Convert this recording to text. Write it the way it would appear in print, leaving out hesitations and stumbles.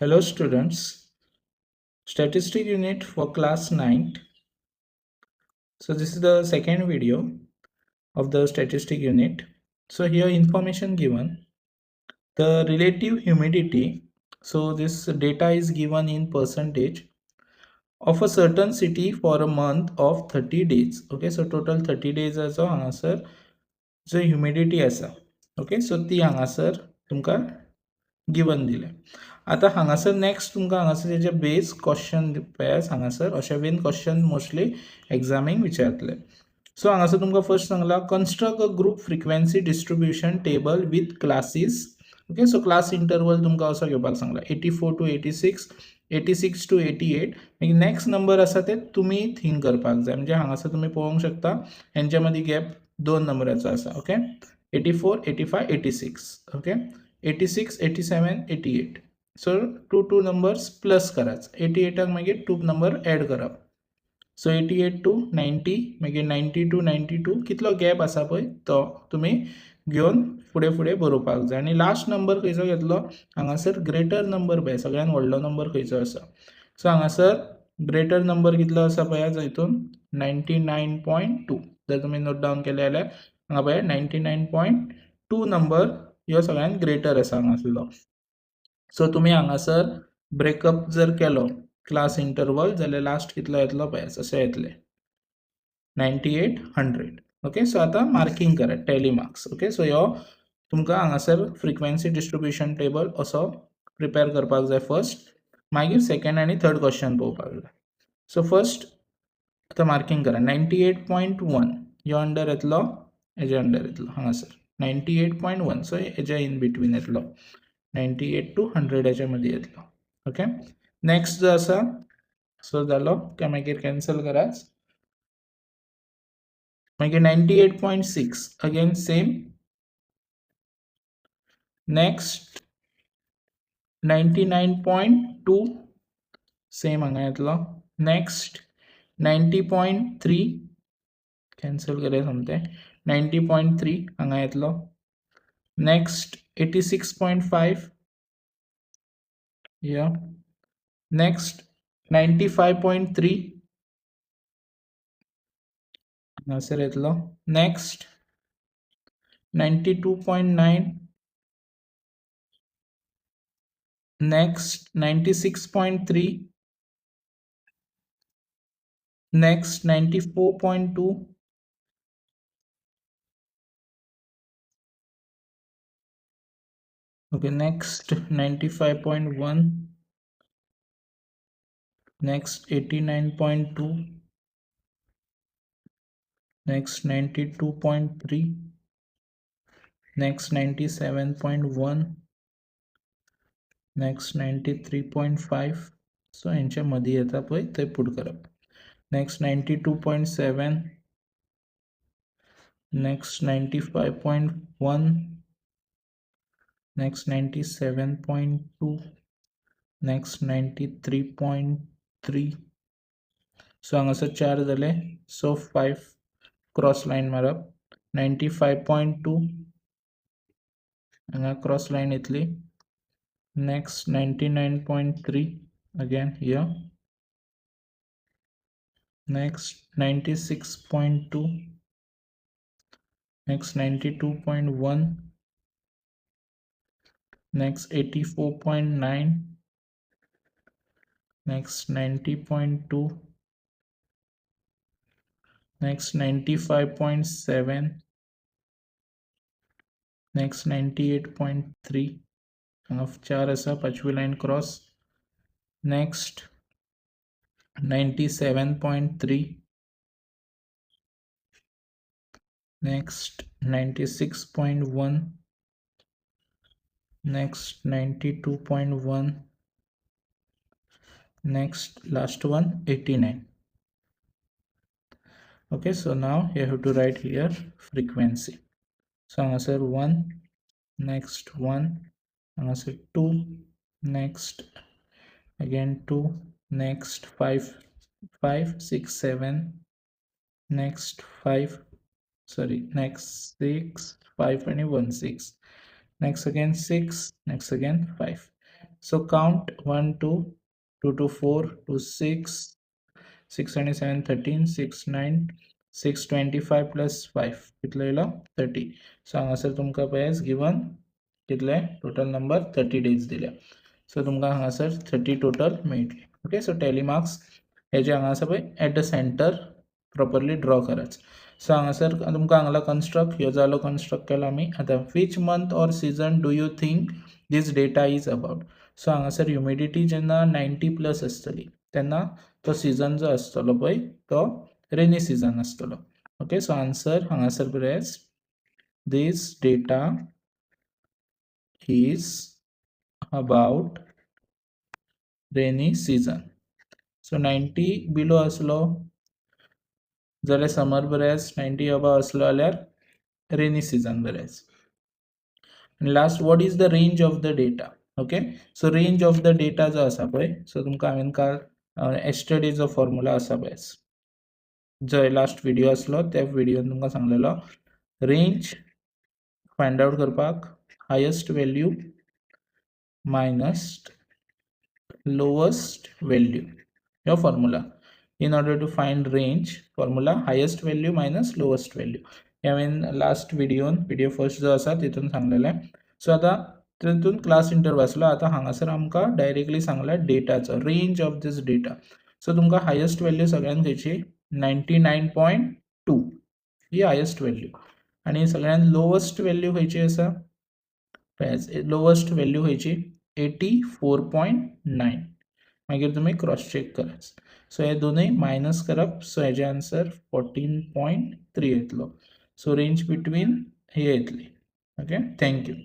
Hello students, statistic unit for class 9th. So this is the second video of the statistic unit. So here information given, the relative humidity. So this data is given in percentage of a certain city for a month of 30 days. Okay, so total 30 days as a answer. So humidity asa. Okay, so ती हांगासर तुमका given दिले. आता हांगासर next तुमकां हांगासर हेजे base question दिवपास हांगासर अशे वेन क्वेश्चन मोस्टली एग्जामीक विचारतले. सो हांगासर तुमकां first Sangla construct a group frequency distribution table with classes. Okay, so class interval तुमकां असो घेवपाक Sangla 84 to 86, 86 to 88. Next number आसा ते तुमी थिंक करपाक जाय. म्हणजे हांगासर तुमी पळोवंक शकता हेंच्या मदीं गॅप 2 नंबराचो आसा. ओके, 84, 85, 86. ओके, 86, 87, 88. सो टू नंबर्स प्लस कराच. 88 मागीर 2 नंबर ऍड करप. सो 88 to 90, मागीर 90 to 92 कितलो गॅप आसा पळय तो तुमी घेवन फुडें बरोवपाक जाय. आनी लास्ट नंबर खंयचो घेतलो हांगासर ग्रेटर नंबर पळय सगळ्यान व्हडलो नंबर खंयचो आसा. सो हांगासर ग्रेटर नंबर कितलो आसा पळयात हितून 99.2. जर तुमी नोट डावन केले जाल्यार हांगा पळय 99.2 नंबर ह्यो सगळ्यान ग्रेटर आसा हांगासरलो. सो तुमी हांगासर ब्रेकअप जर केलो क्लास इंटरवल जाल्यार लास्ट कितलो येतलो पळयात अशें येतले 98, 100. ओके, सो आता मार्किंग करा टॅली मार्क्स. ओके, सो ह्यो तुमकां हांगासर फ्रिक्वेन्सी डिस्ट्रीब्यूशन टेबल असो प्रिपेर करपाक जाय फर्स्ट, मागीर सेकंड आनी थर्ड क्वेश्चन पळोवपाक जाय. सो फर्स्ट आतां मार्किंग करा 98.1 ह्यो अंडर येतलो, हेजे अंडर येतलो हांगासर 98.1. सो हेजे इन बिटवीन येतलो 98 to 100 हेच्या मदीं येतलो. ओके, नेक्स्ट जो आसा सो जालो काय मागीर कॅन्सल कराच. मागीर 98.6 अगेन सेम. नेक्स्ट 99.2 सेम हांगा येतलो. नेक्स्ट 90.3 कॅन्सल केले समते 90.3 हांगा येतलो. नेक्स्ट 86.5 या. नेक्स्ट 95.3 हांगासर येतलो. Next 92.9. Next 96.3. Next 94.2. okay, next 95.1. next 89.2. next 92.3. next 97.1. next 93.5. सो हेंच्या मदीं येता पळय थंय पूट करप. नेक्स्ट 92.7. नेक्स्ट 95.1. next 97.2. next 93.3. सो हांगासर 4 जाले. सो 5 क्रॉस लायन मारप. 95.2 हांगा क्रॉस लायन येतली. Next 99.3 again here. next 96.2. next 92.1. next 84.9. next 90.2. next 95.7. next 98.3. हांगा 4 आसा, पांचवी lion cross. Next 97.3. next 96.1. next 92.1. next last one 89. okay, so now you have to write here frequency. so answer 1, next 1, answer 2, next again 2, next 5, 5, 6, 7, next 5, sorry, next 6, 5 and 1, 6, next again 6, next again 5. So count 1 2 2 to 4 to 6 6 and 7 13 6 9 6 25 plus 5 कितले येला 30. सो हांगासर तुमकां पळय given कितले total number 30 days दिल्या. सो तुमकां हांगासर 30 total मेळटली. ओके, सो टॅली मार्क्स हे जे हांगा आसा पळय at the centre properly draw कराच. सो हांगासर तुमकां हांगला कन्स्ट्रक्ट ह्यो जालो कन्स्ट्रक्ट केला आमी. आतां which month or season do you think this data is about. So हांगासर ह्युमिडिटी जेन्ना 90+ आसतली तेन्ना तो सीजन जो आसतलो पळय तो रेनी सीजन आसतलो. ओके, सो आन्सर हांगासर बरेंच this data is about rainy season. So 90 below असलो जाल्यार समर बरेंच, 90 अबाव असलो जाल्यार रेनी सीजन बरेंच. And last, what is the range of the data? Okay, so range of the data जो आसा पळय, सो तुमकां हांवेन काल एस्टरडेचो फॉर्म्युला आसा पळय जो लास्ट व्हिडिओ आसलो त्या व्हिडिओन तुमकां सांगलेलो रेंज फाइंड आउट करपाक highest value minus lowest value ह्यो formula. in order to find range formula highest value minus lowest value हे हांवेन लास्ट व्हिडिओ फर्स्ट जो आसा तितून सांगलेले. सो आतां तितून क्लास इंटरव्यू आसलो. आतां हांगासर आमकां डायरेक्टली सांगला डेटाचो range of this data. So तुमकां हायेस्ट वॅल्यू सगळ्यान खंयची 99.2 ही हायेस्ट वॅल्यू आनी सगळ्यान लोवेस्ट वॅल्यू खंयची आसा लोवेस्ट वॅल्यू खंयची 84.9. मागीर तुमी क्रॉस चेक करात. सो हे दोनूय मायनस करप. सो हेजे आन्सर 14.3 येतलो. सो रेंज बिटवीन हे येतली. Okay, thank you.